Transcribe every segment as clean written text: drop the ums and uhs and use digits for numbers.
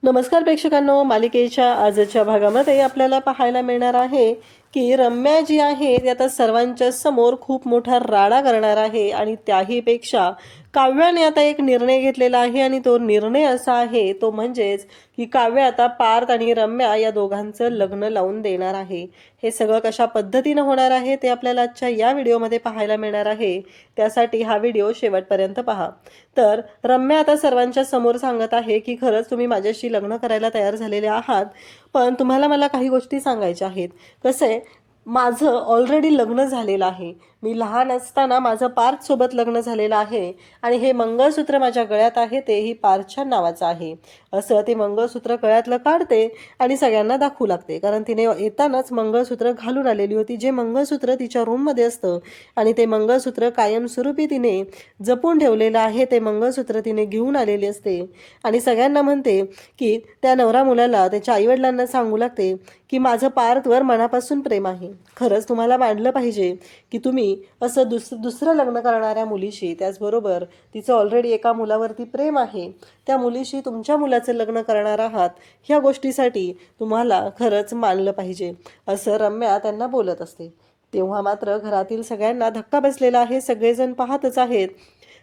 नमस्कार प्रेक्षकांनो, मालिकेच्या आजच्या भागामध्ये आपल्याला पाहायला मिळणार आहे की रम्या जी आहे ती आता सर्वांच्या समोर खूप मोठा राडा करणार आहे आणि त्याहीपेक्षा काव्याने आता एक निर्णय घेतलेला आहे आणि तो निर्णय असा आहे तो म्हणजेच की काव्य आता पार्थ आणि रम्या या दोघांचं लग्न लावून देणार आहे। हे सगळं कशा पद्धतीने होणार आहे ते आपल्याला आजच्या या व्हिडिओमध्ये पाहायला मिळणार आहे, त्यासाठी हा व्हिडिओ शेवटपर्यंत पहा। तर रम्या आता सर्वांच्या समोर सांगत आहे की खरंच तुम्ही माझ्याशी लग्न करायला तयार झालेले आहात, पण तुम्हाला मला काही गोष्टी सांगायच्या आहेत। कसं आहे, माझं ऑलरेडी लग्न झालेलं आहे। मी लहान असताना माझं पार्थ सोबत लग्न झालेलं आहे आणि हे मंगळसूत्र माझ्या गळ्यात आहे तेही पार्थच्या नावाचं आहे। असं ते मंगळसूत्र गळ्यातलं काढते आणि सगळ्यांना दाखवू लागते, कारण तिने येतानाच मंगळसूत्र घालून आलेली होती, जे मंगळसूत्र तिच्या रूममध्ये असतं आणि ते मंगळसूत्र कायमस्वरूपी तिने जपून ठेवलेलं आहे। ते मंगळसूत्र तिने घेऊन आलेली असते आणि सगळ्यांना म्हणते की त्या नवरा मुलाला त्याच्या आईवडिलांना सांगू लागते की माझं पार्थवर मनापासून प्रेम आहे। खरंच तुम्हाला मानलं पाहिजे की तुम्ही असं दुसरं लग्न करणाऱ्या मुलीशी, त्याचबरोबर तिचं ऑलरेडी एका मुलावरती प्रेम आहे, त्या मुलीशी तुमच्या मुलाचं लग्न करणार आहात, ह्या गोष्टीसाठी तुम्हाला खरंच मानलं पाहिजे, असं रम्या त्यांना बोलत असते। तेव्हा मात्र घरातील सगळ्यांना धक्का बसलेला आहे, सगळेजण पाहतच आहेत।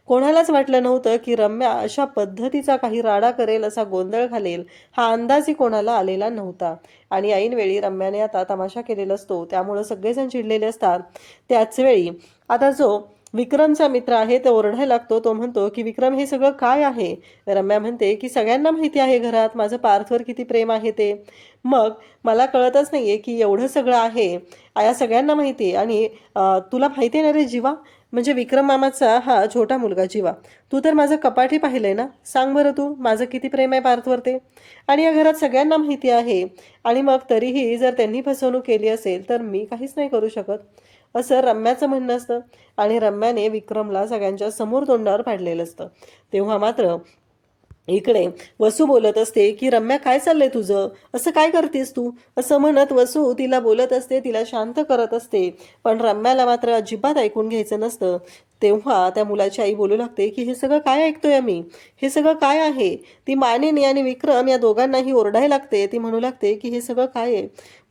कोणालाच वाटलं नव्हतं की रम्या अशा पद्धतीचा काही राडा करेल, असा गोंधळ घालेल, हा अंदाजही कोणाला आलेला नव्हता। आणि ऐनवेळी रम्याने आता तमाशा केलेला असतो, त्यामुळे सगळेजण चिडलेले असतात। त्याच वेळी आता जो विक्रमचा मित्र आहे तो ओरडायला लागतो, तो म्हणतो की विक्रम हे सगळं काय आहे? रम्या म्हणते की सगळ्यांना माहिती आहे घरात माझं पार्थवर किती प्रेम आहे ते, मग मला कळतच नाहीये की एवढं सगळं आहे, या सगळ्यांना माहिती आहे। आणि तुला माहिती आहे ना रे जीवा, म्हणजे विक्रम मामाचा हा छोटा मुलगा जीवा, तू तर माझं कपाटही पाहिलंय ना, सांग बरं तू माझं किती प्रेम आहे पार्थवर ते, आणि या घरात सगळ्यांना माहिती आहे। आणि मग तरीही जर त्यांनी फसवणूक केली असेल तर मी काहीच नाही करू शकत, असं रम्याचं म्हणणं असतं। आणि रम्याने विक्रमला सगळ्यांच्या समोर तोंडावर पाडलेलं असतं। तेव्हा मात्र इकडे वसू बोलत असते की रम्या काय चाललंय तुझं, असं काय करतेस तू, असं म्हणत वसू तिला बोलत असते, तिला शांत करत असते, पण रम्याला मात्र अजिबात ऐकून घ्यायचं नसतं। तेव्हा त्या मुलाची आई बोलू लागते की हे सगळं काय ऐकतोय आम्ही, हे सगळं काय आहे? ती मानिनी आणि विक्रम या दोघांनाही ओरडायला लागते। ती म्हणू लागते की हे सगळं काय आहे,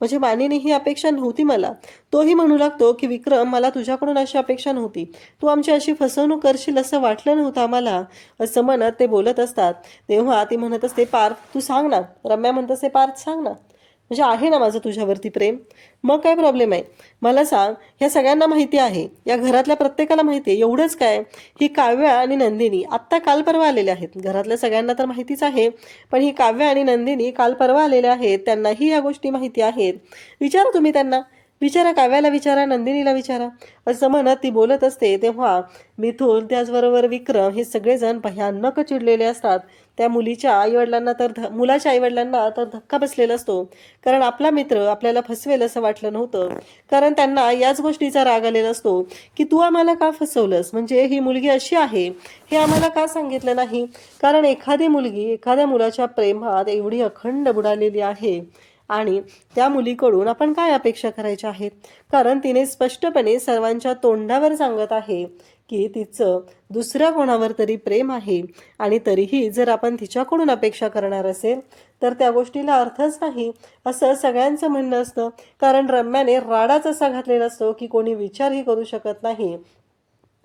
म्हणजे मानिनी ही अपेक्षा नव्हती मला। तोही म्हणू लागतो की विक्रम मला तुझ्याकडून अशी अपेक्षा नव्हती, तू आमची अशी फसवणूक करशील असं वाटलं नव्हतं आम्हाला, असं म्हणत ते बोलत असतात। तेव्हा ती म्हणत असते पार्थ तू सांग ना, रम्या म्हणत असते पार्थ सांग ना, म्हणजे आहे ना माझं तुझ्यावरती प्रेम, मग काय प्रॉब्लेम आहे, मला सांग। ह्या सगळ्यांना माहिती आहे, या घरातल्या प्रत्येकाला माहिती आहे, एवढंच काय, ही काव्या आणि नंदिनी आत्ता काल परवा आलेल्या आहेत, घरातल्या सगळ्यांना तर माहितीच आहे, पण ही काव्या आणि नंदिनी काल परवा आलेल्या आहेत, त्यांनाही या गोष्टी माहिती आहेत, विचारा तुम्ही त्यांना, विचारा, काव्याला विचारा, नंदिनीला विचारा, असं म्हणत ती बोलत असते। तेव्हा मिथुन त्याचबरोबर विक्रम हे सगळेजण भयानक चिडलेले असतात। त्या मुलीच्या आईवडिलांना तर मुलाच्या आईवडिलांना तर धक्का बसलेला असतो, कारण आपला मित्र आपल्याला फसवेल असं वाटलं नव्हतं, कारण त्यांना याच गोष्टीचा राग आलेला असतो की तू आम्हाला का फसवलंस, म्हणजे ही मुलगी अशी आहे हे आम्हाला का सांगितलं नाही, कारण एखादी मुलगी एखाद्या मुलाच्या प्रेमात एवढी अखंड बुडालेली आहे आणि त्या मुलीकडून आपण काय अपेक्षा करायच्या आहेत, कारण तिने स्पष्टपणे सर्वांच्या तोंडावर सांगत आहे की तिचं दुसऱ्या कोणावर तरी प्रेम आहे, आणि तरीही जर आपण तिच्याकडून अपेक्षा करणार असेल तर त्या गोष्टीला अर्थच नाही, असं सगळ्यांचं म्हणणं असतं। कारण रम्याने राडाच असा घातलेला असतो की कोणी विचारही करू शकत नाही।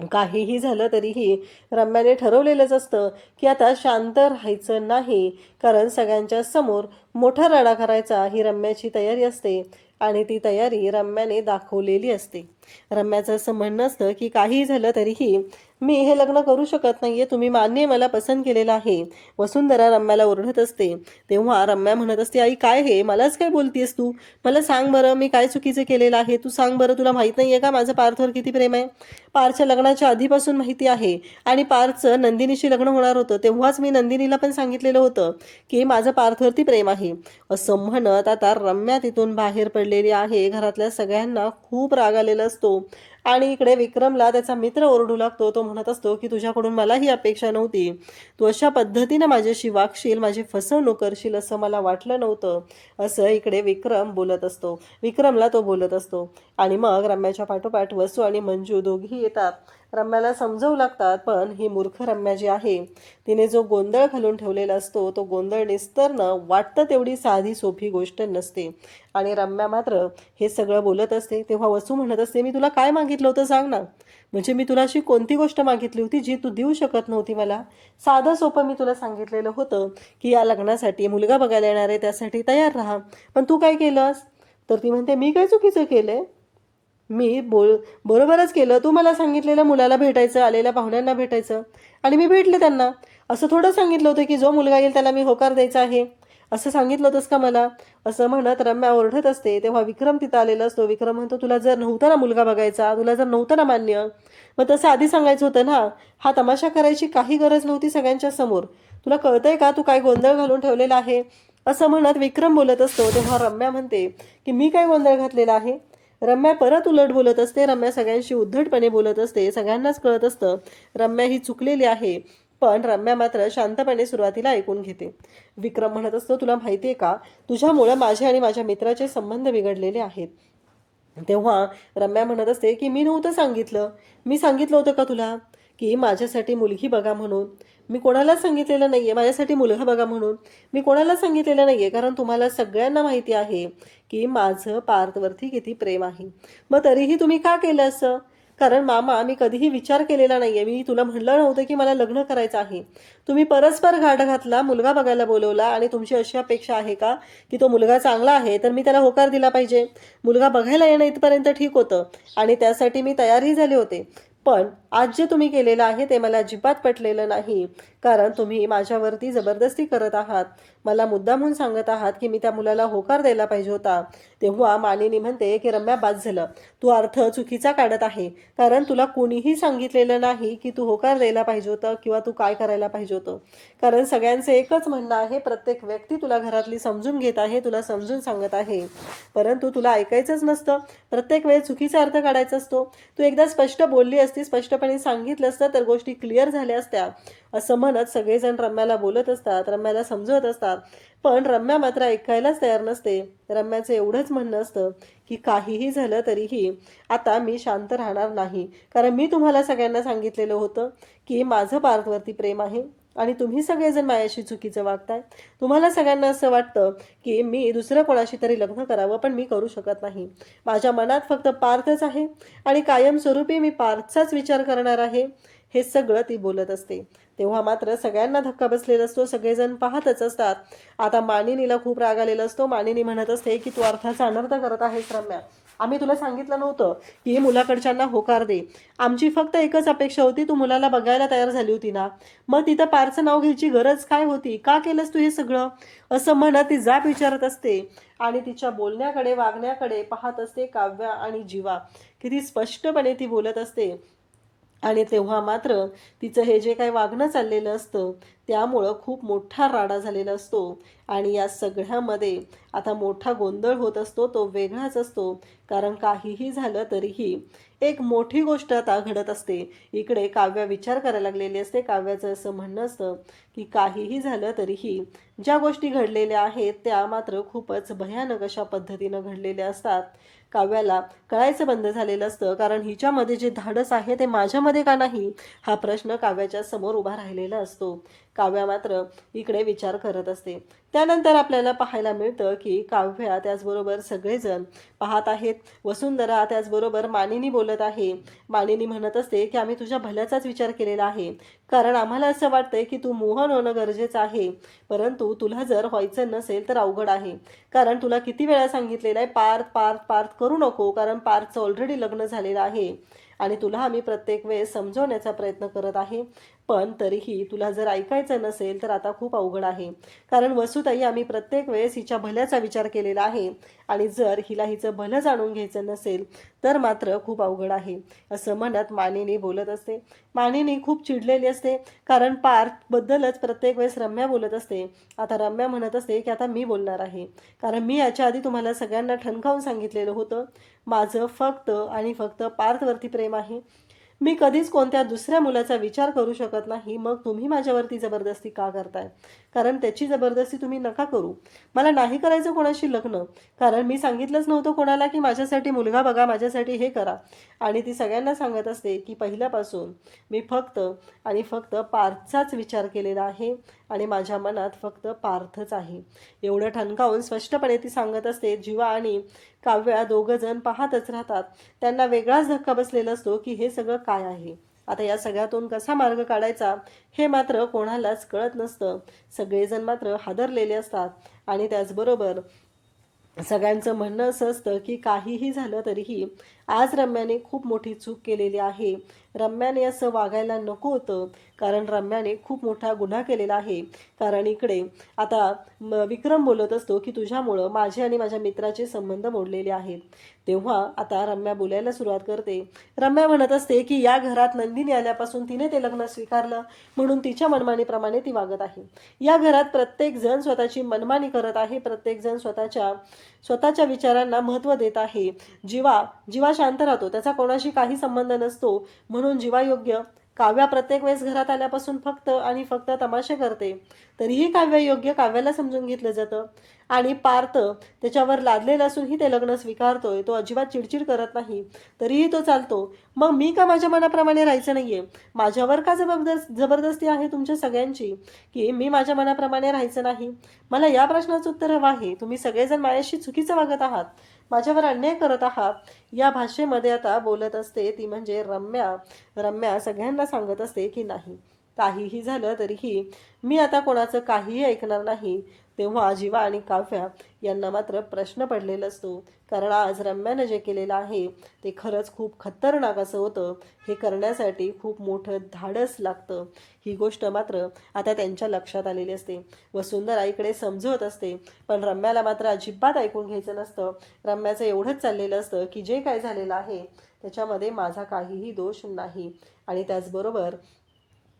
काहीही झालं तरीही रम्याने ठरवलेलंच असतं की आता शांत राहायचं नाही, कारण सगळ्यांच्या समोर मोठा राडा करायचा ही रम्याची तयारी असते आणि ती तयारी रम्याने दाखवलेली असते। रम्याचं असं म्हणणं असतं की काहीही झालं तरीही मी हे लग्न करू शकत नाहीये, तुम्ही मान्य मला पसंत केलेलं आहे। वसुंधरा रम्याला ओरडत असते। तेव्हा रम्या म्हणत असते आई काय हे, मलाच काय बोलतेस तू, मला सांग बरं मी काय चुकीचं केलेलं आहे, तू सांग बरं, तुला माहित नाहीये का माझं पार्थवर किती प्रेम आहे? पार्थच्या लग्नाच्या आधीपासून माहिती आहे, आणि पार्थचं नंदिनीशी लग्न होणार होतं तेव्हाच मी नंदिनीला पण सांगितलेलं होतं की माझं पार्थवरती प्रेम आहे, असं म्हणत आता रम्या तिथून बाहेर पडलेली आहे। घरातल्या सगळ्यांना खूप राग आलेला असतो आणि इकडे विक्रमला त्याचा मित्र ओरडू लागतो, तो म्हणत असतो की तुझ्याकडून मला ही अपेक्षा नव्हती, तू अशा पद्धतीने माझ्याशी वागशील, माझी फसवणूक करशील असं मला वाटलं नव्हतं, असं इकडे विक्रम बोलत असतो, विक्रमला तो बोलत असतो। आणि मग रम्याच्या पाठोपाठ वसू आणि मंजू दोघी येतात रम्याला समजवू लागतात. पण ही मूर्ख रम्या जी आहे तिने जो गोंधळ घालून ठेवलेला असतो तो गोंधळ निस्तरणं वाटतं तेवढी साधी सोपी गोष्ट नसते. आणि रम्या मात्र हे सगळं बोलत असते तेव्हा वसू म्हणत असते, मी तुला काय मागितलं होतं सांग ना. म्हणजे मी तुला अशी कोणती गोष्ट मागितली होती जी तू देऊ शकत नव्हती मला. साधं सोपं मी तुला सांगितलेलं होतं की या लग्नासाठी मुलगा बघायला येणार आहे त्यासाठी तयार राहा. पण तू काय केलंस? तर ती म्हणते, मी काय चुकीचं केलंय? मी बरोबरच केलं. तू मला सांगितलेलं मुलाला भेटायचं, आलेल्या पाहुण्यांना भेटायचं आणि मी भेटले त्यांना. असं थोडं सांगितलं होतं की जो मुलगा येईल त्याला मी होकार द्यायचा आहे. असं सांगितलं होतंस का मला? असं म्हणत रम्या ओरडत असते. तेव्हा विक्रम तिथं आलेला असतो. विक्रम म्हणतो, तुला जर नव्हता ना मुलगा बघायचा, तुला जर नव्हतं ना मान्य, मग तसं आधी सांगायचं होतं ना. हा तमाशा करायची काही गरज नव्हती सगळ्यांच्या समोर. तुला कळतंय का तू काय गोंधळ घालून ठेवलेला आहे? असं म्हणत विक्रम बोलत असतो. तेव्हा रम्या म्हणते की मी काय गोंधळ घातलेला आहे? रम्या परत उलट बोलत असते. रम्या सगळ्यांशी उद्धटपणे बोलत असते. सगळ्यांनाच कळत असतं रम्या ही चुकलेली आहे. पण रम्या मात्र शांतपणे सुरुवातीला ऐकून घेते. विक्रम म्हणत असतो, तुला माहिती आहे का, तुझ्यामुळं माझे आणि माझ्या मित्राचे संबंध बिघडलेले आहेत. तेव्हा रम्या म्हणत असते की मी नव्हतं सांगितलं. मी सांगितलं होतं का तुला की माझ्यासाठी मुलगी बघा म्हणून? मी कोणालाच सांगितलेलं नाही आहे माझ्यासाठी मुलगा बघा म्हणून. मी कोणालाच सांगितलेलं नाही आहे, कारण तुम्हाला सगळ्यांना माहिती आहे की माझं पार्थवरती किती प्रेम आहे. मग तरीही तुम्ही का केलं असं? कारण मामा, मी कधीही विचार केलेला नाही आहे. मी तुला म्हणलं नव्हतं की मला लग्न करायचं आहे. तुम्ही परस्पर घाट घातला, मुलगा बघायला बोलवला आणि तुमची अशी अपेक्षा आहे का की तो मुलगा चांगला आहे तर मी त्याला होकार दिला पाहिजे? मुलगा बघायला येणं इथपर्यंत ठीक होतं आणि त्यासाठी मी तयारही झाले होते. पण आज जे तुम्ही केलेलं आहे ते मला अजिबात पटलेलं नाही, कारण तुम्ही माझ्यावरती जबरदस्ती करत आहात. मला मुद्दामून सांगत आहात की मी त्या मुलाला होकार द्यायला पाहिजे होता. तेव्हा मानिनी म्हणते की रम्या, बाद झालं. तू अर्थ चुकीचा काढत आहे, कारण तुला कोणीही सांगितलेलं नाही की तू होकार द्यायला पाहिजे होतं किंवा तू काय करायला पाहिजे होतं. कारण सगळ्यांचं एकच म्हणणं आहे, प्रत्येक व्यक्ती तुला घरातली समजून घेत आहे, तुला समजून सांगत आहे, परंतु तुला ऐकायचंच नसतं. प्रत्येक वेळेस चुकीचा अर्थ काढायचा असतो. तू एकदा स्पष्ट बोलली असती, स्पष्टपणे सांगितलं असतं तर गोष्टी क्लिअर झाल्या असत्या. असं म्हणत सगळेजण रम्याला बोलत असतात, रम्याला समजवत असतात. पण रम्या मात्र ऐकायलाच तयार नसते. रम्याचं एवढंच म्हणणं असतं की काहीही झालं तरीही आता मी शांत राहणार नाही, कारण मी तुम्हाला सगळ्यांना सांगितलेलं होतं की माझं पार्थवरती प्रेम आहे आणि तुम्ही सगळेजण माझ्याशी चुकीचं वागताय. तुम्हाला सगळ्यांना असं वाटतं की मी दुसरं कोणाशी तरी लग्न करावं, पण मी करू शकत नाही. माझ्या मनात फक्त पार्थच आहे आणि कायमस्वरूपी मी पार्थचाच विचार करणार आहे. हे सगळं ती बोलत असते. तेव्हा मात्र सगळ्यांना धक्का बसलेला असतो. सगळेजण पाहतच असतात. आता मानिनीला खूप राग आलेला असतो. मानिनी म्हणत असते की तू अर्थाचा अनर्थ करत आहेस रम्या. आम्ही तुला सांगितलं नव्हतं की मुलाकडच्यांना होकार दे. आमची फक्त एकच अपेक्षा होती, तू मुलाला बघायला तयार झाली होती ना, मग तिथं पारचं नाव घ्यायची गरज काय होती? का केलंस तू हे सगळं? असं म्हणत ती जाब विचारत असते आणि तिच्या बोलण्याकडे, वागण्याकडे पाहत असते काव्या आणि जीवा. किती स्पष्टपणे ती बोलत असते. आणि तेव्हा मात्र तिचं हे जे काही वागणं चाललेलं असतं त्यामुळं खूप मोठा राडा झालेला असतो. आणि या सगळ्यामध्ये आता मोठा गोंधळ होत असतो, तो वेगळाच असतो. कारण काहीही झालं तरीही एक मोठी गोष्ट आता घडत असते. इकडे काव्या विचार करायला लागलेली असते. काव्याचं असं म्हणणं असतं की काहीही झालं तरीही ज्या गोष्टी घडलेल्या आहेत त्या मात्र खूपच भयानक अशा पद्धतीनं घडलेल्या असतात. काव्याला कळायचं बंद झालेलं असतं, कारण हिच्यामध्ये जे धाडस आहे ते माझ्यामध्ये का नाही, हा प्रश्न काव्याच्या समोर उभा राहिलेला असतो. काव्या मात्र इकडे विचार करत असते. त्यानंतर आपल्याला पाहायला मिळतं की काव्या त्याचबरोबर सगळेजण पाहत आहेत. वसुंधरा त्याचबरोबर मानिनी बोलत आहे. मानिनी म्हणत असते की आम्ही तुझ्या भल्याचाच विचार केलेला आहे, कारण आम्हाला असं वाटतंय की तू मोहन होणं गरजेचं आहे, परंतु तुला जर व्हायचं नसेल तर अवघड आहे. कारण तुला किती वेळा सांगितलेलं आहे पार्थ पार्थ पार्थ करू नको, कारण पार्थचं ऑलरेडी लग्न झालेलं आहे आणि तुला आम्ही प्रत्येक वेळेस समजवण्याचा प्रयत्न करत आहे, पण तरीही तुला जर ऐकायचं नसेल तर आता खूप अवघड आहे. कारण वसुताई, आम्ही प्रत्येक वेळेस हिच्या भल्याचा विचार केलेला आहे आणि जर हिला हिचं भलं जाणून घ्यायचं नसेल तर मात्र खूप अवघड आहे. असं म्हणत मानिनी बोलत असते. मानिनी खूप चिडलेली असते, कारण पार्थबद्दलच प्रत्येक वेळेस रम्या बोलत असते. आता रम्या म्हणत असते की आता मी बोलणार आहे, कारण मी याच्या आधी तुम्हाला सगळ्यांना ठणकावून सांगितलेलं होतं माझं फक्त आणि फक्त पार्थवरती प्रेम आहे. मी कधीच कोणत्या दुसऱ्या मुलाचा विचार करू शकत नाही, मग तुम्ही माझ्यावरती जबरदस्ती का करताय? कारण त्याची जबरदस्ती तुम्ही नका करू. मला नाही करायचं कोणाशी लग्न, कारण मी सांगितलंच नव्हतं कोणाला की माझ्यासाठी मुलगा बघा, माझ्यासाठी हे करा. आणि ती सगळ्यांना सांगत असते की पहिल्यापासून मी फक्त आणि फक्त पार्थचाच विचार केलेला आहे आणि माझ्या मनात फक्त पार्थच आहे. एवढं ठणकावून स्पष्टपणे ती सांगत असते. जीवा आणि काव्या दोघं जण पाहतच राहतात. त्यांना वेगळाच धक्का बसलेला असतो की हे सगळं काय आहे. आता या सगळ्यातून कसा मार्ग काढायचा हे मात्र कोणालाच कळत नसतं. सगळेजण मात्र हादरलेले असतात आणि त्याचबरोबर सगळ्यांचं म्हणणं असं असतं की काहीही झालं तरीही आज रम्याने खूप मोठी चूक केलेली आहे. रम्याने असं वागायला नको होतं, कारण रम्याने खूप मोठा गुन्हा केलेला आहे. कारण इकडे आता विक्रम बोलत असतो की तुझ्यामुळं माझे आणि माझ्या मित्राचे संबंध मोडलेले आहेत. तेव्हा आता रम्या बोलायला सुरुवात करते. रम्या म्हणत असते की या घरात नंदिनी आल्यापासून तिने ते लग्न स्वीकारलं म्हणून तिच्या मनमानीप्रमाणे ती वागत आहे. या घरात प्रत्येक जण स्वतःची मनमानी करत आहे, प्रत्येक जण स्वतःच्या विचारांना महत्त्व देत आहे. जीवा शांत राहतो, त्याचा कोणाशी काही संबंध नसतो, म्हणून जीवा योग्य. काव्या प्रत्येक वेळेस घरात आल्यापासून फक्त आणि फक्त तमाशे करते, तरीही काव्य योग्य. काव्याला समजून घेतलं जातं. आणि पार्थ त्याच्यावर लादलेला असूनही ते लग्न स्वीकारतोय. तो अजिबात चिडचिड करत नाही, तरीही तो चालतो. मग मी का माझ्या मनाप्रमाणे राहायचं नाहीये? माझ्यावर का जबरदस्ती आहे तुमच्या सगळ्यांची की मी माझ्या मनाप्रमाणे राहायचं नाही? मला या प्रश्नाचं उत्तर हवं आहे. तुम्ही सगळेजण माझ्याशी चुकीचं वागत आहात, माझ्यावर अन्याय करत आहात. या भाषेमध्ये आता बोलत असते ती म्हणजे रम्या सगळ्यांना सांगत असते की नाही, काहीही झालं तरीही मी आता कोणाचं काहीही ऐकणार नाही. तेव्हा जीवा आणि काव्या यांना मात्र प्रश्न पडलेला असतो, कारण आज रम्यानं जे केलेलं आहे ते खरंच खूप खतरनाक असं होतं. हे करण्यासाठी खूप मोठं धाडस लागतं. ही गोष्ट मात्र आता त्यांच्या लक्षात आलेली असते. वसुंधरा इकडे समजवत असते, पण रम्याला मात्र अजिबात ऐकून घ्यायचं नसतं. रम्याचं एवढंच चाललेलं असतं की जे काय झालेलं आहे त्याच्यामध्ये माझा काहीही दोष नाही. आणि त्याचबरोबर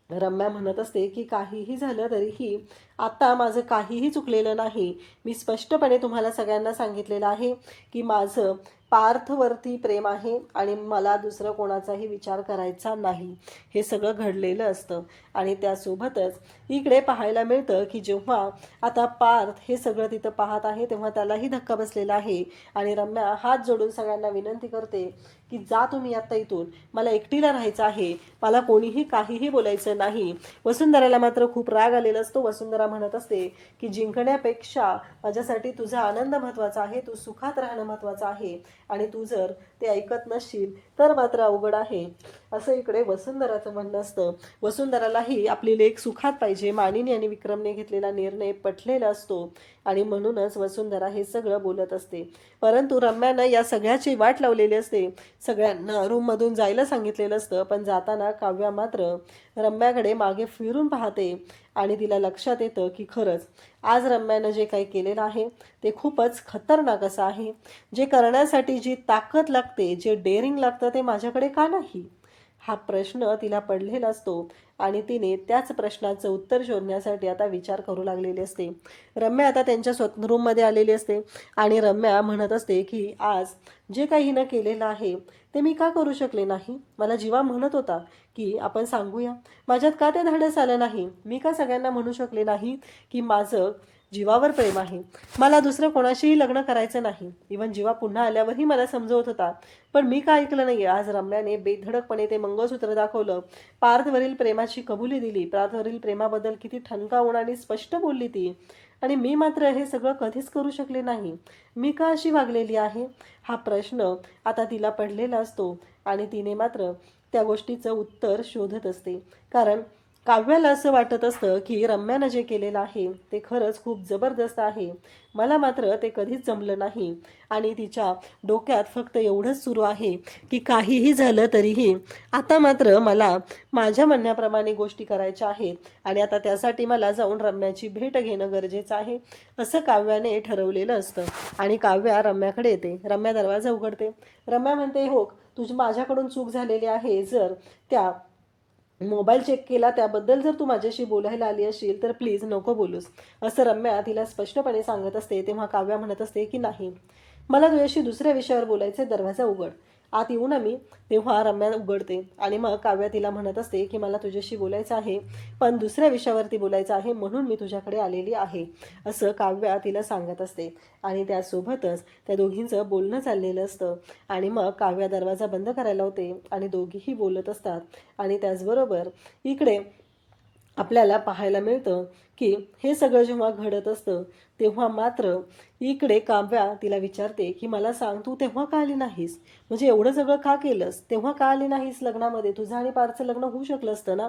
रम्या म्हणत असते की काहीही झालं तरीही आता माझं काहीही चुकलेलं नाही. मी स्पष्टपणे तुम्हाला सगळ्यांना सांगितलेलं आहे की माझं पार्थवरती प्रेम आहे आणि मला दुसरं कोणाचाही विचार करायचा नाही. हे सगळं घडलेलं असतं. आणि त्यासोबतच इकडे पाहायला मिळतं की जेव्हा आता पार्थ हे सगळं तिथं पाहत आहे तेव्हा त्यालाही धक्का बसलेला आहे. आणि रम्या हात जोडून सगळ्यांना विनंती करते की जा तुम्ही आता इथून, मला एकटीला राहायचं आहे, मला कोणीही काहीही बोलायचं नाही. वसुंधराला मात्र खूप राग आलेला असतो. वसुंधरा म्हणत असते की जिंकण्यापेक्षा माझ्यासाठी तुझा आनंद महत्त्वाचा आहे, तू सुखात राहणं महत्त्वाचं आहे. आणि तू जर ते ऐकत नसशील तर मात्र अवघड आहे, असं इकडे वसुंधराचं म्हणणं असतं. वसुंधरालाही आपली लेक सुखात पाहिजे. मानिनी आणि विक्रमने घेतलेला निर्णय पटलेला असतो आणि म्हणूनच वसुंधरा हे सगळं बोलत असते. परंतु रम्यानं या सगळ्याची वाट लावलेली असते. सगळ्यांना रूममधून जायला सांगितलेलं असतं, पण जाताना काव्या मात्र रम्याकडे मागे फिरून पाहते आणि तिला लक्षात येतं की खरंच आज रम्यानं जे काही केलेलं आहे ते खूपच खतरनाक असं आहे. जे करण्यासाठी जी ताकद लागते, जे डेअरिंग लागतं ते माझ्याकडे का नाही? हा प्रश्न तिला पडलेला असतो आणि तिने त्याच प्रश्नाचं उत्तर शोधण्यासाठी आता विचार करू लागलेली असते. रम्या आता त्यांच्या रूममध्ये आलेली असते आणि रम्या म्हणत असते की आज जे काही हिनं केलेलं आहे ते मी का करू शकले नाही? मला जीवा म्हणत होता की आपण सांगूया, माझ्यात का ते धाडस आलं नाही? मी का सगळ्यांना म्हणू शकले नाही की माझं जीवावर प्रेम आहे, मला दुसरं कोणाशीही लग्न करायचं नाही? इवन जीवा पुन्हा आल्यावरही मला समजवत होता, पण मी का ऐकलं नाही? आज रम्याने बेधडकपणे ते मंगळसूत्र दाखवलं, पार्थवरील प्रेमाची कबुली दिली, पार्थवरील प्रेमाबद्दल किती ठणकावून आणि स्पष्ट बोलली ती. आणि मी मात्र हे सगळं कधीच करू शकले नाही. मी का अशी वागलेली आहे? हा प्रश्न आता तिला पडलेला असतो आणि तिने मात्र त्या गोष्टीचं उत्तर शोधत असते. कारण काव्याला असं वाटत असतं की रम्यानं जे केलेलं आहे ते खरंच खूप जबरदस्त आहे, मला मात्र ते कधीच जमलं नाही. आणि तिच्या डोक्यात फक्त एवढंच सुरू आहे की काहीही झालं तरीही आता मात्र मला माझ्या म्हणण्याप्रमाणे गोष्टी करायच्या आहेत आणि आता त्यासाठी मला जाऊन रम्याची भेट घेणं गरजेचं आहे, असं काव्याने ठरवलेलं असतं. आणि काव्या रम्याकडे येते. रम्या दरवाजा उघडते. रम्या म्हणते, हो तुझी माझ्याकडून चूक झालेली आहे, जर त्या मोबाईल चेक केला त्याबद्दल जर तू माझ्याशी बोलायला आली असेल तर प्लीज नको बोलूस, असं रम्या तिला स्पष्टपणे सांगत असते. तेव्हा काव्या म्हणत असते की नाही, मला तुझ्याशी दुसऱ्या विषयावर बोलायचे, दरवाजा उघड. आत येऊ ना मी, तेव्हा रम्या उघडते आणि मग काव्या तिला म्हणत असते की मला तुझ्याशी बोलायचं आहे, पण दुसऱ्या विषयावरती बोलायचं आहे, म्हणून मी तुझ्याकडे आलेली आहे, असं काव्या तिला सांगत असते. आणि त्यासोबतच त्या दोघींचं बोलणं चाललेलं असतं. आणि मग काव्या दरवाजा बंद करायला होते आणि दोघीही बोलत असतात. आणि त्याचबरोबर इकडे आपल्याला पाहायला मिळतं की हे सगळं जेव्हा घडत असतं तेव्हा मात्र इकडे काव्या तिला विचारते की मला सांग, तू तेव्हा का आली नाहीस? म्हणजे एवढं सगळं का केलंस? तेव्हा का आली नाहीस लग्नामध्ये? तुझं आणि पार्थचं लग्न होऊ शकलं असतं ना?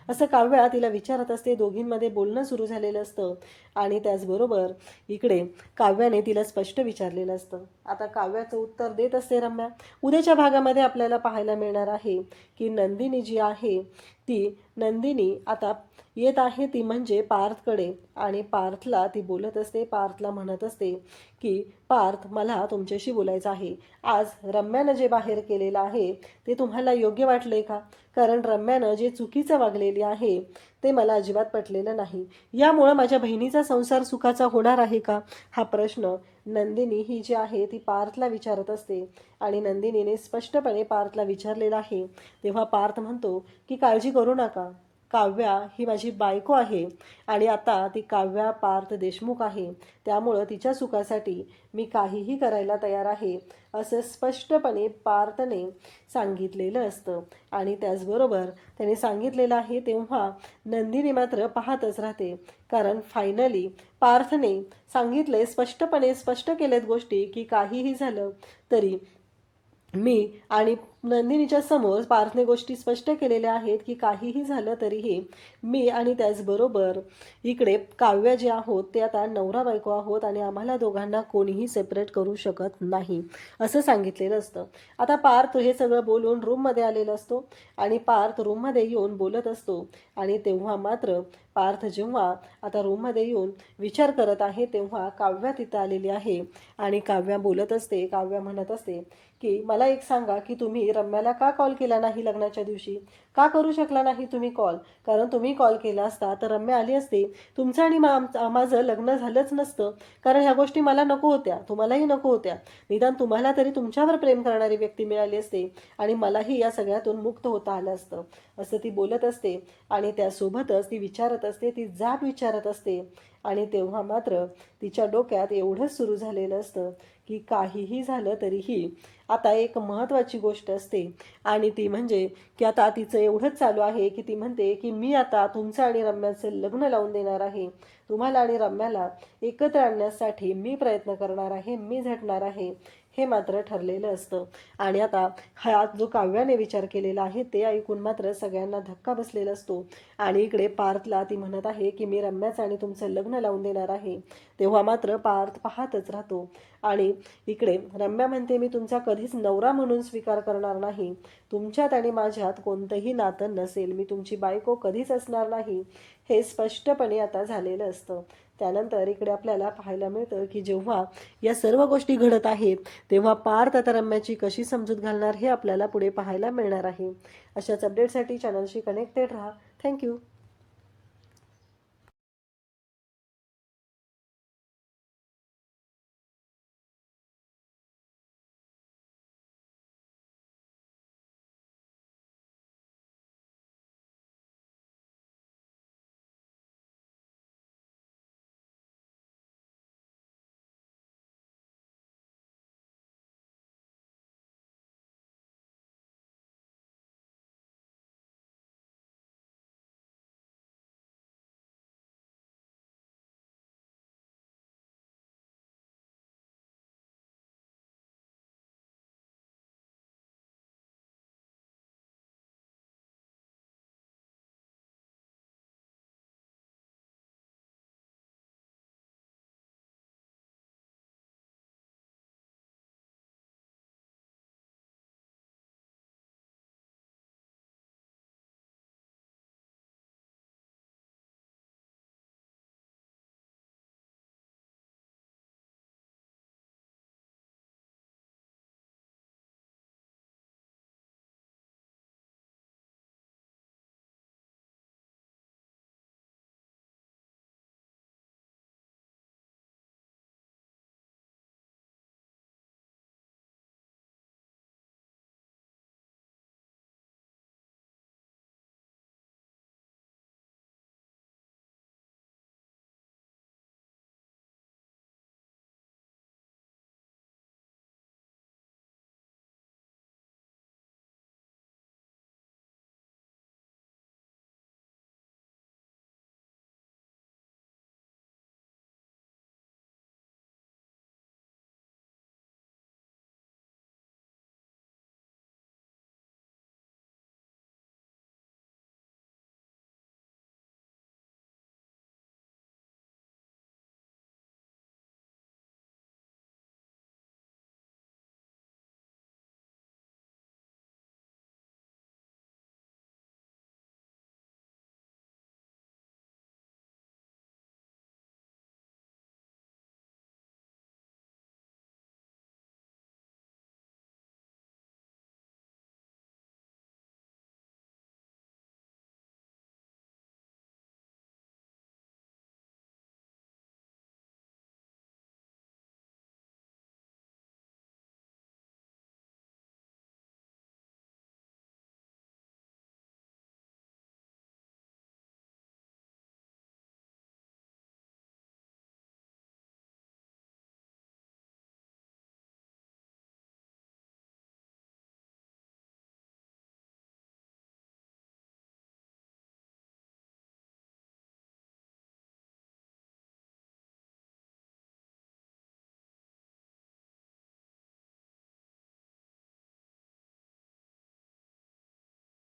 असं काव्या तिला विचारत असते. दोघींमध्ये बोलणं सुरू झालेलं असतं. आणि त्याचबरोबर इकडे काव्याने तिला स्पष्ट विचारलेलं असतं. आता काव्याचं उत्तर देत असते रम्या. उद्याच्या भागामध्ये आपल्याला पाहायला मिळणार आहे की नंदिनी जी आहे ती नंदिनी आता येत आहे ती म्हणजे पार्थकडे. आणि पार्थला ती बोलत असते, पार्थला म्हणत असते की पार्थ, मला तुमच्याशी बोलायचं आहे. आज रम्यानं जे बाहेर केलेलं आहे ते तुम्हाला योग्य वाटलंय का? कारण रम्यानं जे चुकीचं वागलेली आहे ते मला अजिबात पटलेलं नाही. यामुळं माझ्या बहिणीचा संसार सुखाचा होणार आहे का? हा प्रश्न नंदिनी ही जी आहे ती पार्थला विचारत असते. आणि नंदिनीने स्पष्टपणे पार्थला विचारलेलं आहे. तेव्हा पार्थ म्हणतो की काळजी करू नका, काव्या ही माझी बायको आहे आणि आता ती काव्या पार्थ देशमुख आहे, त्यामुळं तिच्या सुखासाठी मी काहीही करायला तयार आहे, असं स्पष्टपणे पार्थने सांगितलेलं असतं. आणि त्याचबरोबर त्याने सांगितलेलं आहे तेव्हा नंदिनी मात्र पाहतच राहते. कारण फायनली पार्थने सांगितले, स्पष्ट केलेत गोष्टी की काहीही झालं तरी मी आणि नंदिनीच्या समोर पार्थने गोष्टी स्पष्ट केलेल्या आहेत की काहीही झालं तरीही मी आणि त्याचबरोबर इकडे काव्या जे आहोत ते आता नवरा बायको आहोत आणि आम्हाला दोघांना कोणीही सेपरेट करू शकत नाही, असं सांगितलेलं असतं. आता पार्थ हे सगळं बोलून रूममध्ये आलेला असतो आणि पार्थ रूममध्ये येऊन बोलत असतो. आणि तेव्हा मात्र पार्थ जेव्हा आता रूममध्ये येऊन विचार करत आहे तेव्हा काव्या तिथं आलेली आहे. आणि काव्या बोलत असते, काव्या म्हणत असते की मला एक सांगा की तुम्ही रम्याला का कॉल केला नाही लग्नाच्या दिवशी? का करू शकला नाही तुम्ही कॉल? कारण तुम्ही कॉल केला असता तर रम्या आली असते, तुमचं आणि माझं लग्न झालंच नसतं. कारण ह्या गोष्टी मला नको होत्या, तुम्हालाही नको होत्या. निदान तुम्हाला तरी तुमच्यावर प्रेम करणारी व्यक्ती मिळाली असते आणि मलाही या सगळ्यातून मुक्त होता आलं असतं, असं ती बोलत असते. आणि त्यासोबतच ती विचारत असते, ती जाब विचारत असते. आणि तेव्हा मात्र तिच्या डोक्यात एवढंच सुरू झालेलं असतं की काहीही झालं तरीही आता एक महत्त्वाची गोष्ट असते. आणि ती म्हणजे की आता तिचं एवढंच चालू आहे की ती म्हणते की मी आता तुमचं आणि रम्याचं लग्न लावून देणार आहे. तुम्हाला आणि रम्याला एकत्र आणण्यासाठी मी प्रयत्न करणार आहे, मी झटणार आहे, हे मात्र ठरलेलं असतं. आणि आता हा जो काव्याने विचार केलेला आहे ते ऐकून मात्र सगळ्यांना धक्का बसलेला असतो. आणि इकडे पार्थला ती म्हणत आहे की मी रम्याचं आणि तुमचं लग्न लावून देणार आहे. तेव्हा मात्र पार्थ पाहतच राहतो. आणि इकडे रम्या म्हणते मी तुमचा कधीच नवरा म्हणून स्वीकार करणार नाही, तुमच्यात आणि माझ्यात कोणतंही नातं नसेल, मी तुमची बायको कधीच असणार नाही, हे स्पष्टपणे आता झालेलं असतं. त्यानंतर इकडे आपल्याला पाहायला मिळतं की जेव्हा या सर्व गोष्टी घडत आहेत तेव्हा पार्थ आता रम्याची कशी समजूत घालणार हे आपल्याला पुढे पाहायला मिळणार आहे. अशाच अपडेटसाठी चॅनलशी कनेक्टेड राहा. थँक्यू.